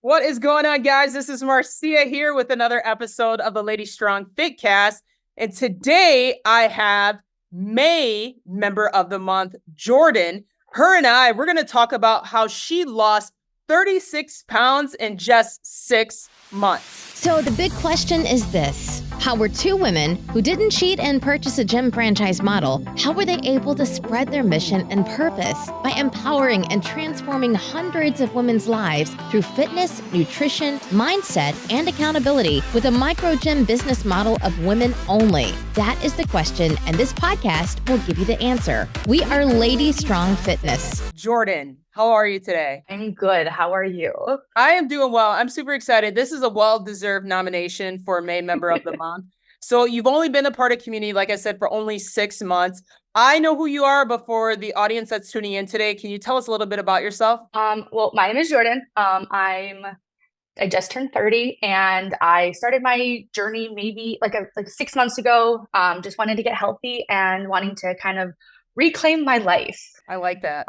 What is going on, guys? This is Marciea here with another episode of the LadyStrong Fitcast. And today I have May member of the month, Jordan. Her and we're going to talk about how she lost 36 pounds in just 6 months. So the big question is this. How were two women who didn't cheat and purchase a gym franchise model, how were they able to spread their mission and purpose by empowering and transforming hundreds of women's lives through fitness, nutrition, mindset, and accountability with a micro gym business model of women only? That is the question, and this podcast will give you the answer. We are LadyStrong Fitness. Jordan, how are you today? I'm good. How are you? I am doing well. I'm super excited. This is a well-deserved nomination for May Member of the Month. So you've only been a part of community, like I said, for only 6 months. I know who you are, but for the audience that's tuning in today, can you tell us a little bit about yourself? Well, my name is Jordan. I just turned 30 and I started my journey maybe like 6 months ago. Just wanted to get healthy and wanting to kind of reclaim my life. I like that.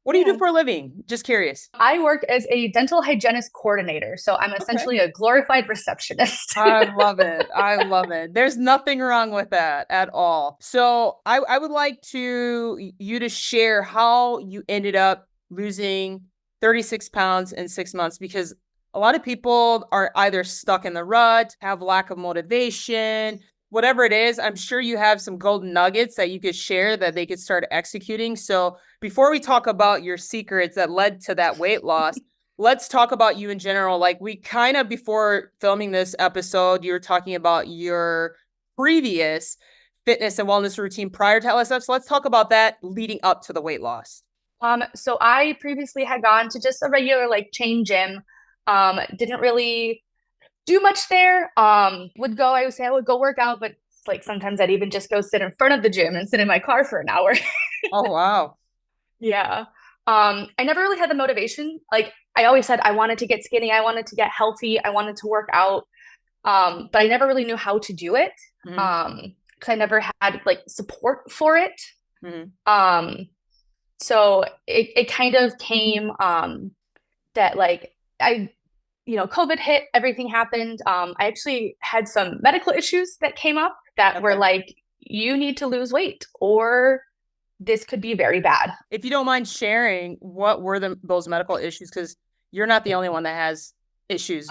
What do you do for a living? Just curious. I work as a dental hygienist coordinator. So I'm essentially a glorified receptionist. I love it. I love it. There's nothing wrong with that at all. So I would like you to share how you ended up losing 36 pounds in 6 months, because a lot of people are either stuck in the rut, have lack of motivation, whatever it is. I'm sure you have some golden nuggets that you could share that they could start executing. So before we talk about your secrets that led to that weight loss, let's talk about you in general. Like, we kind of, before filming this episode, you were talking about your previous fitness and wellness routine prior to LSF. So let's talk about that leading up to the weight loss. So I previously had gone to just a regular chain gym. Didn't really do much there. I would go work out, but sometimes I'd even just go sit in front of the gym and sit in my car for an hour. Oh, wow. Yeah. I never really had the motivation. I always said I wanted to get skinny. I wanted to get healthy. I wanted to work out. But I never really knew how to do it. Because I never had support for it. Mm-hmm. So it kind of came, that COVID hit, everything happened. I actually had some medical issues that came up that were you need to lose weight or this could be very bad. If you don't mind sharing, what were those medical issues? Because you're not the only one that has issues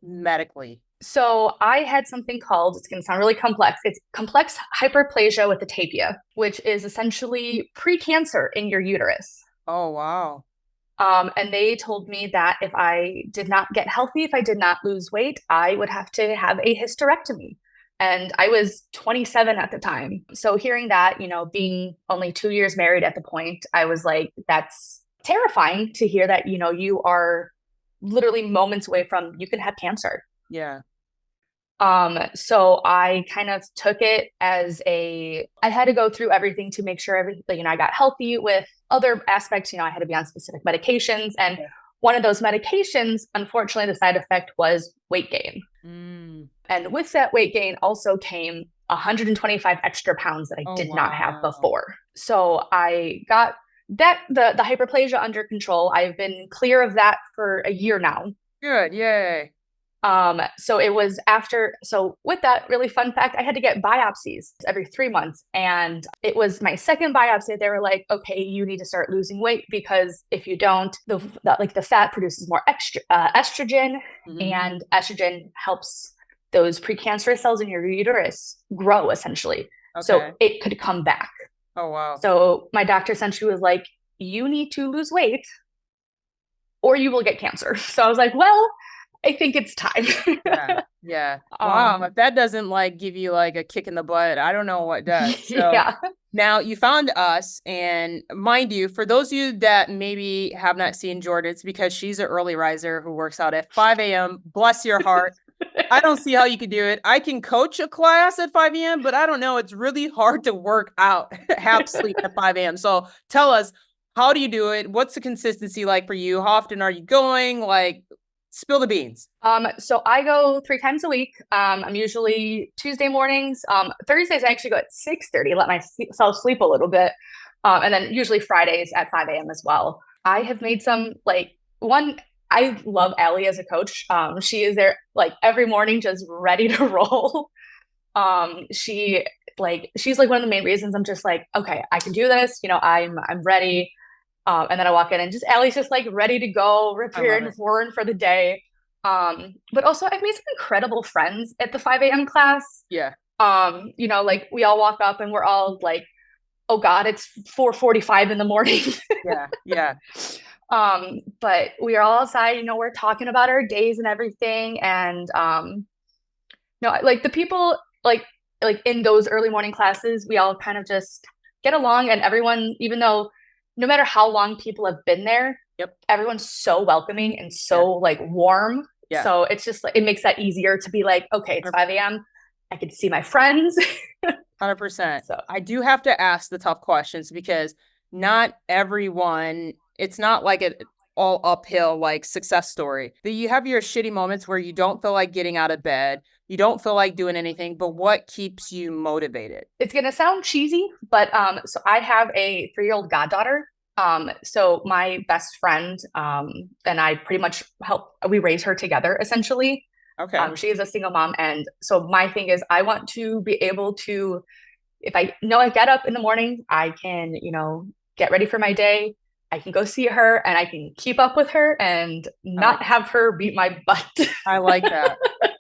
medically. So I had something called, it's going to sound really complex. It's complex hyperplasia with atapia, which is essentially precancer in your uterus. Oh, wow. And they told me that if I did not get healthy, if I did not lose weight, I would have to have a hysterectomy. And I was 27 at the time. So hearing that, being only 2 years married at the point, I was like, that's terrifying to hear that, you are literally moments away from, you can have cancer. Yeah. So I kind of took it as I had to go through everything to make sure I got healthy with other aspects. I had to be on specific medications. And one of those medications, unfortunately, the side effect was weight gain. And with that weight gain also came 125 extra pounds that I did not have before. So I got the hyperplasia under control. I've been clear of that for a year now. Good. Yay. So it was with that, really fun fact, I had to get biopsies every 3 months. And it was my second biopsy. They were like, okay, you need to start losing weight, because if you don't, the fat produces more estrogen, and estrogen helps those precancerous cells in your uterus grow, essentially. Okay. So it could come back. Oh, wow. So my doctor essentially was like, you need to lose weight or you will get cancer. So I was like, well, I think it's time. Yeah. Wow. If that doesn't give you a kick in the butt, I don't know what does. So now you found us, and mind you, for those of you that maybe have not seen Jordan, it's because she's an early riser who works out at 5 a.m. Bless your heart. I don't see how you could do it. I can coach a class at 5 a.m., but I don't know. It's really hard to work out, have sleep at 5 a.m. So tell us, how do you do it? What's the consistency like for you? How often are you going? Spill the beans. So I go 3 times a week. I'm usually Tuesday mornings. Thursdays I actually go at 6:30, let myself sleep a little bit. And then usually Fridays at 5 a.m. as well. I have made some one I love Allie as a coach. She is there like every morning, just ready to roll. She's like one of the main reasons I'm just like, okay, I can do this. I'm ready. And then I walk in and just Allie's just like ready to go, I love prepared and it. roaring for the day. But also I've made some incredible friends at the 5 a.m. class. Yeah. Like we all walk up and we're all like, oh God, it's 4:45 in the morning. Yeah. Yeah. But we are all outside, we're talking about our days and everything. And like the people like in those early morning classes, we all kind of just get along, and everyone, even though no matter how long people have been there, Yep. everyone's so welcoming and so like warm. Yeah. So it's just like it makes that easier to be like, okay, it's 5 a.m. I can see my friends. 100%. So I do have to ask the tough questions because not everyone, it's not like an all uphill like success story. But you have your shitty moments where you don't feel like getting out of bed, you don't feel like doing anything, but what keeps you motivated? it's gonna sound cheesy, but so I have a 3-year-old goddaughter. So my best friend and I pretty much we raise her together essentially. Okay. She is a single mom, and so my thing is I want to be able to, if I know I get up in the morning, I can get ready for my day. I can go see her and I can keep up with her and not have her beat my butt. I like that.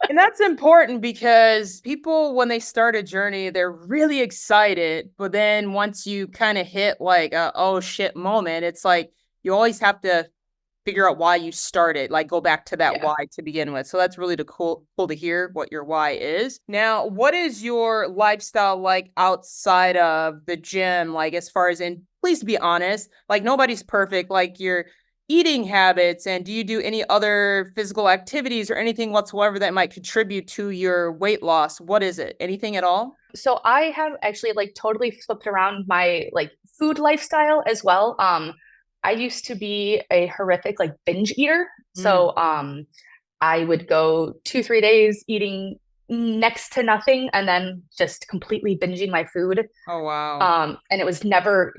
And that's important because people, when they start a journey, they're really excited. But then once you kind of hit like a oh shit moment, it's like you always have to figure out why you started, like go back to that Yeah. why to begin with. So that's really cool to hear what your why is. Now, what is your lifestyle like outside of the gym? Like as far as in, please be honest, like nobody's perfect, like your eating habits, and do you do any other physical activities or anything whatsoever that might contribute to your weight loss? What is it? Anything at all? So I have actually like totally flipped around my like food lifestyle as well. I used to be a horrific like binge eater. Mm. So I would go 2, 3 days eating next to nothing and then just completely binging my food. Oh, wow. And it was never,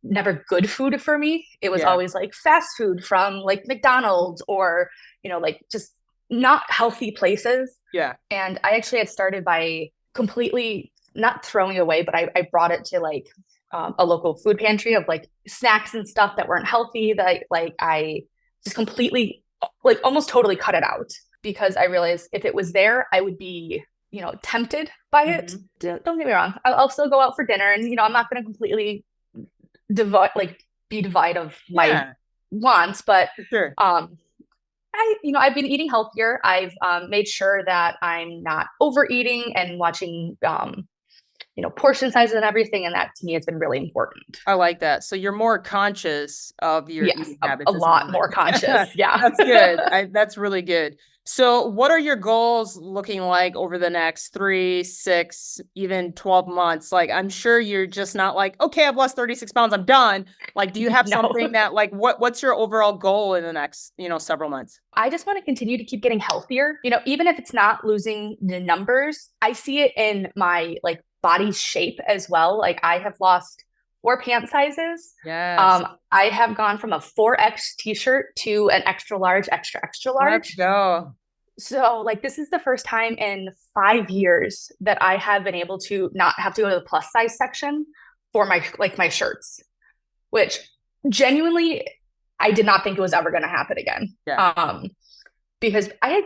never good food for me. It was Yeah. always like fast food from like McDonald's or, like just not healthy places. Yeah. And I actually had started by completely not throwing away, but I brought it to like a local food pantry of like snacks and stuff that weren't healthy that like I just completely like almost totally cut it out because I realized if it was there, I would be, tempted by it. Don't get me wrong. I'll still go out for dinner and, I'm not going to completely be devoid of my wants, but Sure. I've been eating healthier. I've made sure that I'm not overeating and watching, portion sizes and everything. And that to me has been really important. I like that. So you're more conscious of your Yes, eating a habits. lot more conscious. Yeah. That's good. That's really good. So what are your goals looking like over the next 3, 6, even 12 months? Like, I'm sure you're just not like, okay, I've lost 36 pounds, I'm done. Like, do you have No. something that like, what's your overall goal in the next, several months? I just want to continue to keep getting healthier. Even if it's not losing the numbers, I see it in my like body shape as well. Like I have lost 4 pant sizes. Yes. I have gone from a 4X t-shirt to an extra large, extra large. Let's go. So like this is the first time in 5 years that I have been able to not have to go to the plus size section for my shirts, which genuinely I did not think it was ever going to happen again. Yeah. Because I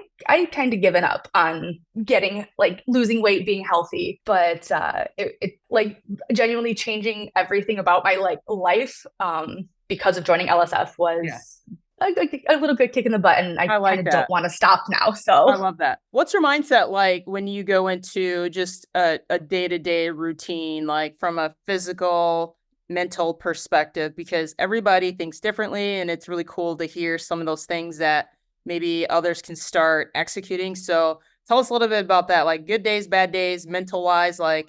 kind of given up on getting like losing weight, being healthy, but it like genuinely changing everything about my like life because of joining LSF was a little good kick in the butt, and I like kind of that. don't want to stop now. So I love that. What's your mindset like when you go into just a day-to-day routine, like from a physical, mental perspective? Because everybody thinks differently, and it's really cool to hear some of those things that maybe others can start executing. So tell us a little bit about that, like good days, bad days, mental wise, like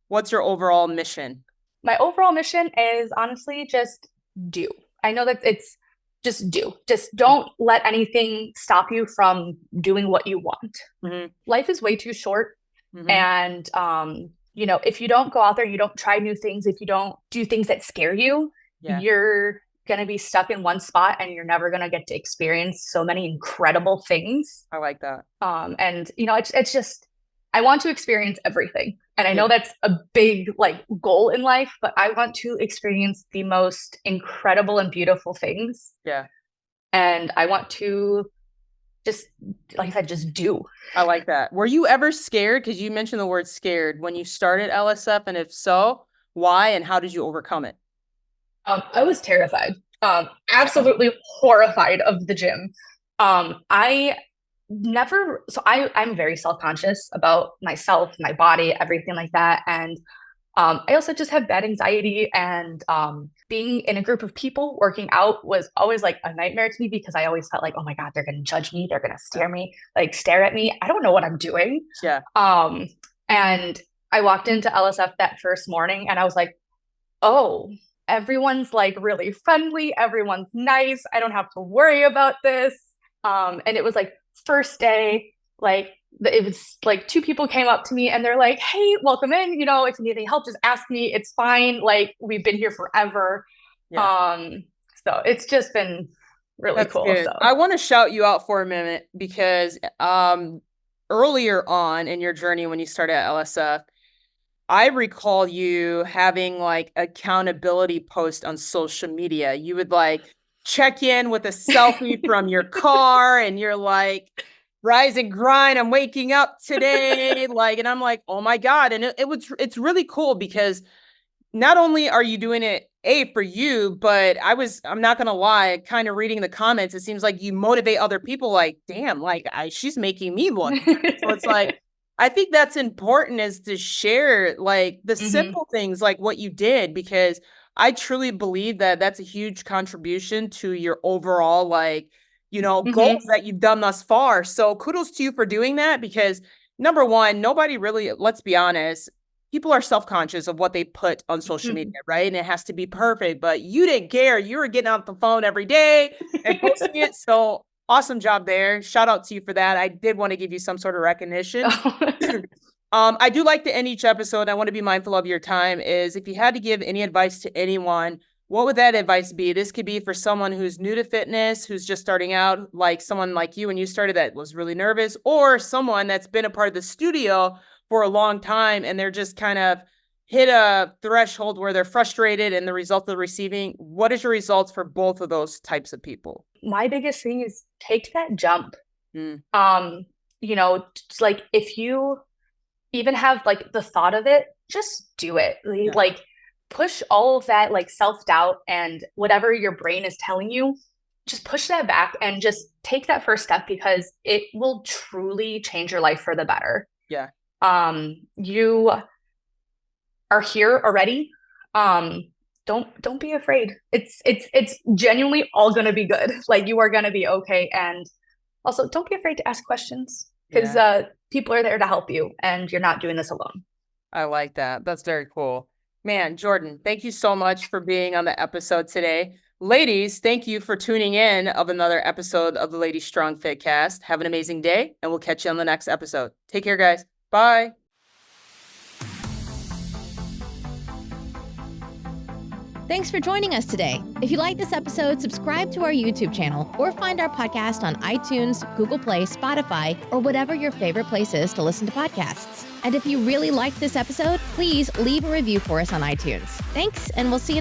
what's your overall mission? My overall mission is honestly just do. I know that it's just do. Just don't let anything stop you from doing what you want. Mm-hmm. Life is way too short. Mm-hmm. And, if you don't go out there, you don't try new things, if you don't do things that scare you, you're going to be stuck in one spot and you're never going to get to experience so many incredible things. I like that. And it's just, I want to experience everything. And I know that's a big like goal in life, but I want to experience the most incredible and beautiful things. Yeah. And I want to just, like I said, just do. I like that. Were you ever scared? Because you mentioned the word scared when you started LSF, and if so, why and how did you overcome it? I was terrified, absolutely horrified of the gym. I'm very self-conscious about myself, my body, everything like that. And I also just have bad anxiety, and being in a group of people working out was always like a nightmare to me because I always felt like, oh my God, they're going to judge me. They're going to stare at me. I don't know what I'm doing. Yeah. And I walked into LSF that first morning and I was like, oh, everyone's like really friendly. Everyone's nice. I don't have to worry about this. And it was like first day, like it was like 2 people came up to me and they're like, hey, welcome in. If you need any help, just ask me. It's fine. Like we've been here forever. Yeah. So it's just been really That's cool. Good. So I want to shout you out for a minute because earlier on in your journey when you started at LSF, I recall you having like accountability post on social media. You would like check in with a selfie from your car and you're like, rise and grind. I'm waking up today. And I'm like, oh my God. And it's really cool because not only are you doing it for you, but I'm not going to lie, kind of reading the comments, it seems like you motivate other people like, damn, she's making me look. So it's like, I think that's important is to share like the simple things like what you did, because I truly believe that that's a huge contribution to your overall, goals that you've done thus far. So kudos to you for doing that, because number one, nobody really, let's be honest, people are self-conscious of what they put on social media, right? And it has to be perfect, but you didn't care. You were getting out the phone every day and posting it. So awesome job there. Shout out to you for that. I did want to give you some sort of recognition. I do like to end each episode. I want to be mindful of your time is if you had to give any advice to anyone, what would that advice be? This could be for someone who's new to fitness, who's just starting out, like someone like you when you started that was really nervous, or someone that's been a part of the studio for a long time and they're just kind of hit a threshold where they're frustrated and the result they're receiving. What is your results for both of those types of people? My biggest thing is take that jump. Like if you even have like the thought of it, just do it. Yeah. Like push all of that like self-doubt and whatever your brain is telling you, just push that back and just take that first step because it will truly change your life for the better. Yeah. You are here already. Don't be afraid. It's genuinely all gonna be good. Like you are gonna be okay. And also don't be afraid to ask questions because people are there to help you and you're not doing this alone. I like that. That's very cool. Man, Jordan, thank you so much for being on the episode today. Ladies, thank you for tuning in of another episode of the LadyStrong Fitcast. Have an amazing day and we'll catch you on the next episode. Take care, guys. Bye. Thanks for joining us today. If you like this episode, subscribe to our YouTube channel or find our podcast on iTunes, Google Play, Spotify, or whatever your favorite place is to listen to podcasts. And if you really liked this episode, please leave a review for us on iTunes. Thanks, and we'll see you